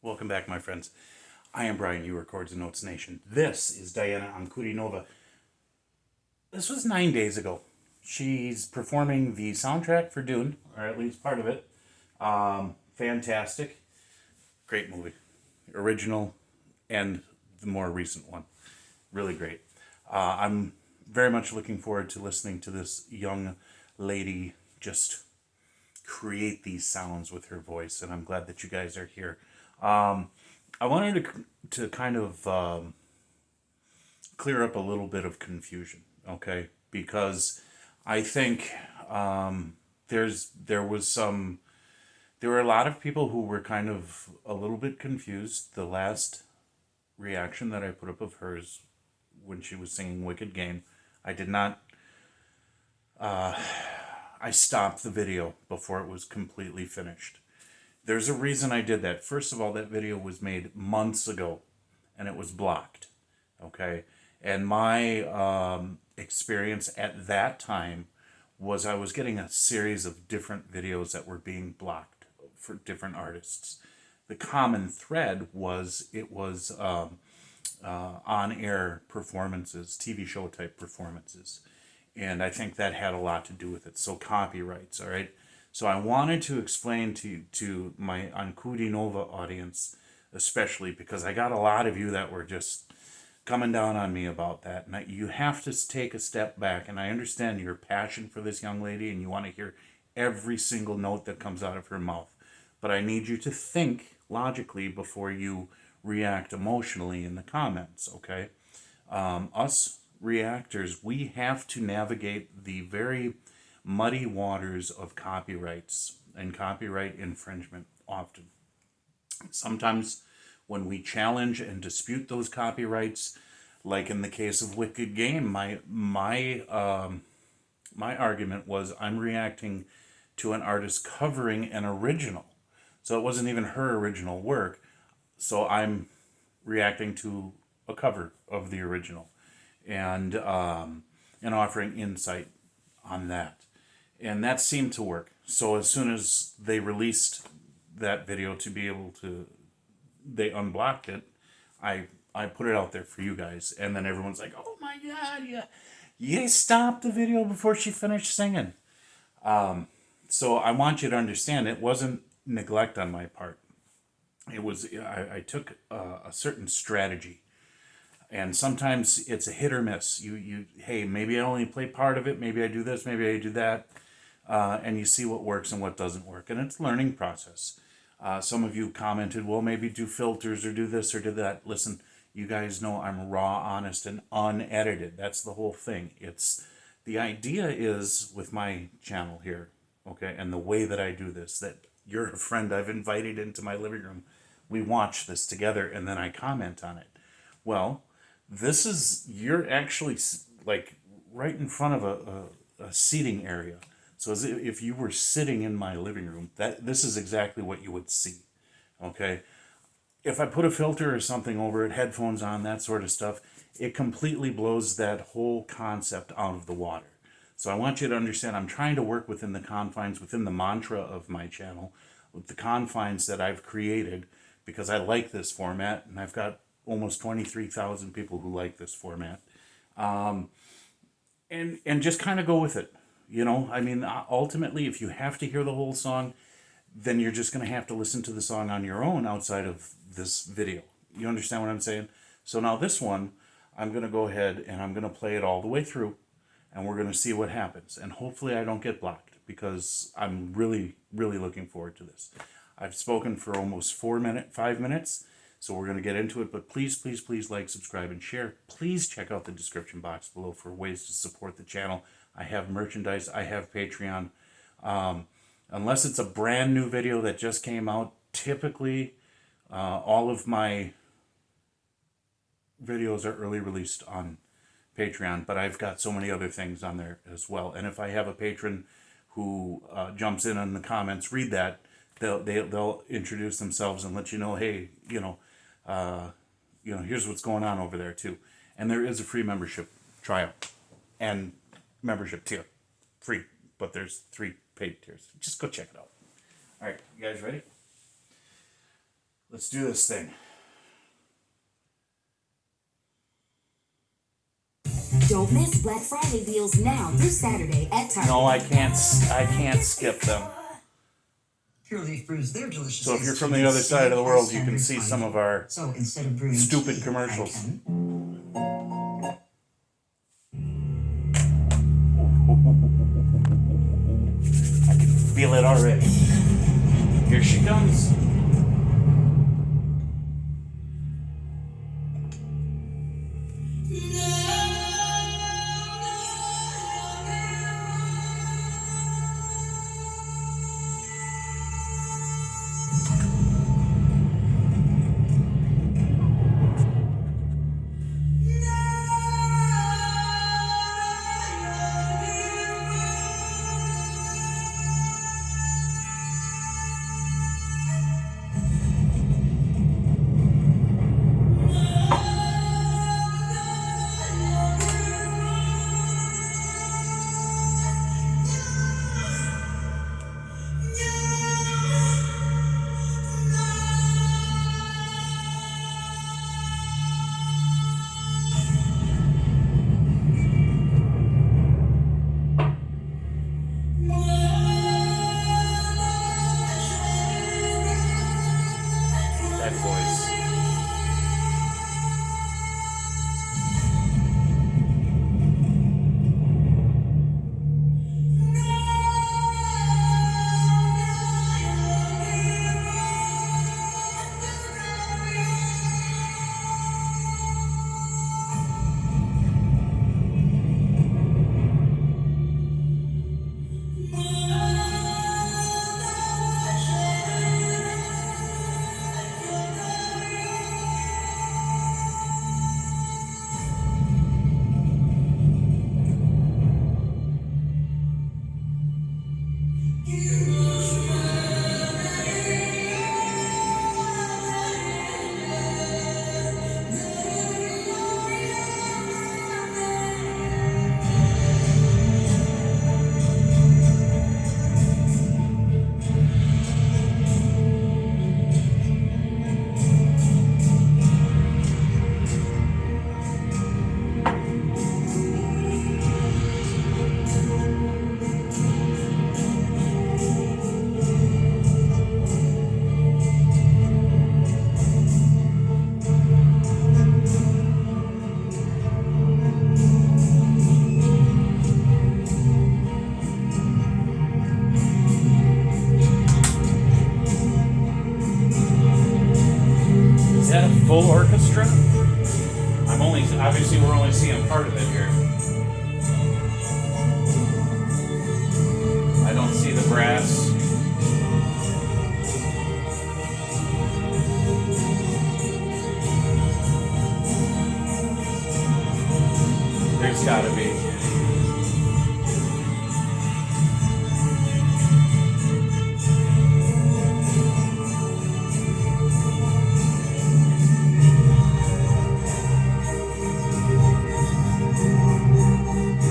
Welcome back, my friends. I am Brian, you are Chords and Notes Nation. This is Ankudinova. This was 9 days ago. She's performing the soundtrack for Dune, or at least part of it. Fantastic. Great movie. Original and the more recent one. Really great. I'm very much looking forward to listening to this young lady just create these sounds with her voice, and I'm glad that you guys are here. I wanted to kind of clear up a little bit of confusion, okay? Because I think there were a lot of people who were kind of a little bit confused. The last reaction that I put up of hers when she was singing Wicked Game, I did not. I stopped the video before it was completely finished. There's a reason I did that. First of all, that video was made months ago, and it was blocked, okay? And my experience at that time was I was getting a series of different videos that were being blocked for different artists. The common thread was it was on-air performances, TV show type performances. And I think that had a lot to do with it. So copyrights, all right? So I wanted to explain to my Ankudinova audience, especially because I got a lot of you that were just coming down on me about that. And you have to take a step back. And I understand your passion for this young lady and you want to hear every single note that comes out of her mouth. But I need you to think logically before you react emotionally in the comments, okay? Us reactors, we have to navigate the very muddy waters of copyrights and copyright infringement often. Sometimes when we challenge and dispute those copyrights, like in the case of Wicked Game, my argument was I'm reacting to an artist covering an original. So it wasn't even her original work. So I'm reacting to a cover of the original and offering insight on that. And that seemed to work. So as soon as they released that video to be able to, they unblocked it, I put it out there for you guys. And then everyone's like, oh my God, you stopped the video before she finished singing. So I want you to understand it wasn't neglect on my part. It was, I took a certain strategy. And sometimes it's a hit or miss. Hey, maybe I only play part of it. Maybe I do this. Maybe I do that. And you see what works and what doesn't work. And it's a learning process. Some of you commented, well, maybe do filters or do this or do that. Listen, you guys know I'm raw, honest, and unedited. That's the whole thing. The idea is with my channel here, okay, and the way that I do this, that you're a friend I've invited into my living room. We watch this together and then I comment on it. Well, you're actually like right in front of a seating area. So as if you were sitting in my living room, this is exactly what you would see, okay? If I put a filter or something over it, headphones on, that sort of stuff, it completely blows that whole concept out of the water. So I want you to understand I'm trying to work within the confines, within the mantra of my channel, with the confines that I've created because I like this format and I've got almost 23,000 people who like this format. And just kind of go with it. You know, I mean, ultimately, if you have to hear the whole song, then you're just going to have to listen to the song on your own outside of this video. You understand what I'm saying? So now this one, I'm going to go ahead and I'm going to play it all the way through and we're going to see what happens. And hopefully I don't get blocked because I'm really, really looking forward to this. I've spoken for almost 5 minutes. So we're going to get into it, but please, please, please like, subscribe, and share. Please check out the description box below for ways to support the channel. I have merchandise. I have Patreon. Unless it's a brand new video that just came out, typically all of my videos are early released on Patreon, but I've got so many other things on there as well. And if I have a patron who jumps in the comments, read that, they'll introduce themselves and let you know, hey, here's what's going on over there too. And there is a free membership trial and membership tier. Free, but there's 3 paid tiers. Just go check it out. All right, you guys ready? Let's do this thing. Don't miss Black Friday deals now through Saturday at Target. No, I can't skip them. Pure leaf brews, they're delicious. So if you're from the other side of the world, you can see some of our instead of brewing stupid tea, commercials. I can feel it already. Here she comes. That voice. Full orchestra? Obviously we're only seeing part of it here. I don't see the brass. There's gotta be.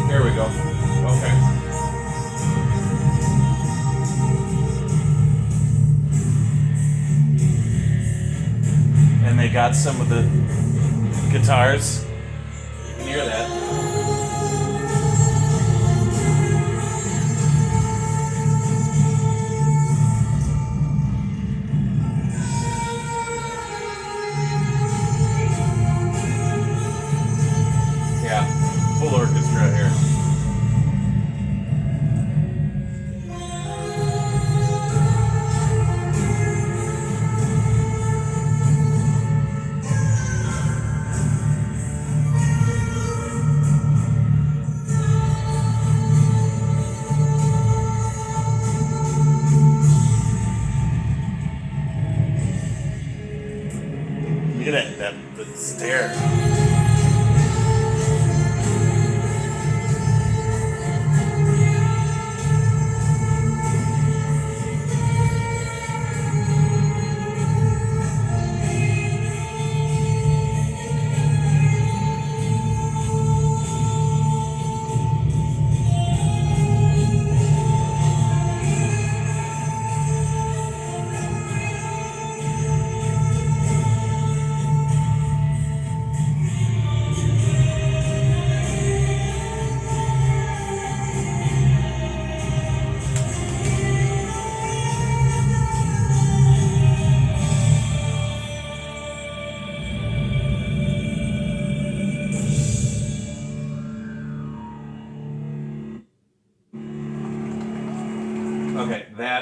There we go. Okay. And they got some of the guitars. You can hear that. Yeah, full orchestra here. Look at that the stairs.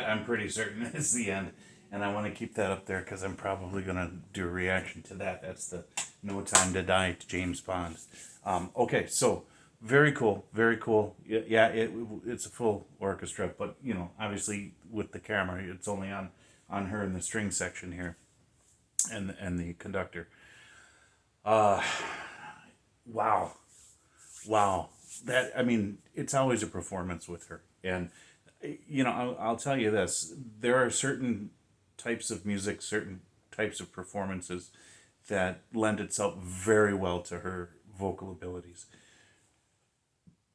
I'm pretty certain it's the end. And I want to keep that up there because I'm probably going to do a reaction to that. That's the No Time to Die to James Bond. Okay, so very cool, very cool. Yeah, it's a full orchestra, but you know, obviously with the camera, it's only on her in the string section here, and the conductor. Wow, wow. That, I mean, it's always a performance with her, and you know, I'll tell you this: there are certain types of music, certain types of performances that lend itself very well to her vocal abilities.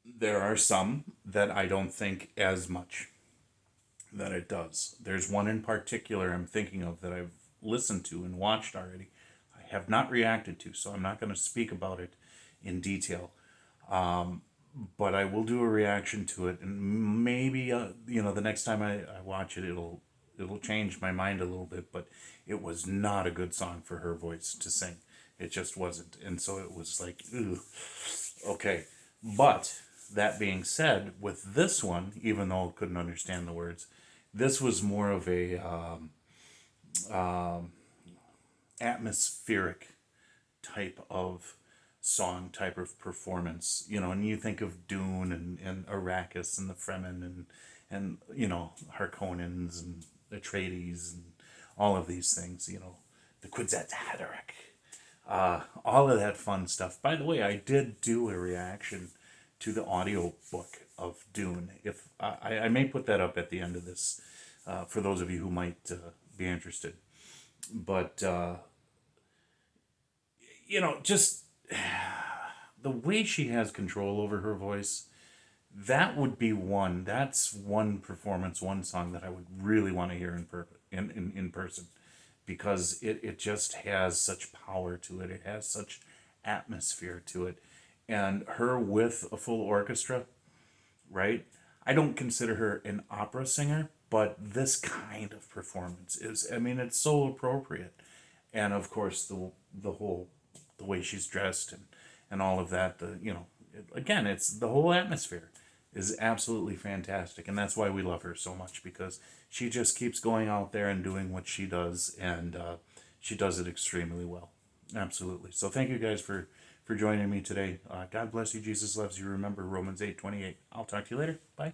There are some that I don't think as much that it does. There's one in particular I'm thinking of that I've listened to and watched already. I have not reacted to, so I'm not going to speak about it in detail. But I will do a reaction to it, and maybe you know, the next time I watch it, it'll change my mind a little bit. But it was not a good song for her voice to sing. It just wasn't, and so it was like, ooh, okay. But that being said, with this one, even though I couldn't understand the words, this was more of a atmospheric type of song, type of performance, you know. And you think of Dune and Arrakis and the Fremen and you know, Harkonnens and Atreides and all of these things, you know, the Kwisatz all of that fun stuff. By the way, I did do a reaction to the audio book of Dune. If I may put that up at the end of this, for those of you who might be interested. But you know, just the way she has control over her voice, that would be one. That's one performance, one song that I would really want to hear in person, because it just has such power to it. It has such atmosphere to it, and her with a full orchestra, right? I don't consider her an opera singer, but this kind of performance is. I mean, it's so appropriate, and of course the way she's dressed and all of that. The, you know, again, it's the whole atmosphere is absolutely fantastic, and that's why we love her so much, because she just keeps going out there and doing what she does, and she does it extremely well. Absolutely. So thank you guys for joining me today. God bless you. Jesus loves you. Remember Romans 8:28. I'll talk to you later. Bye.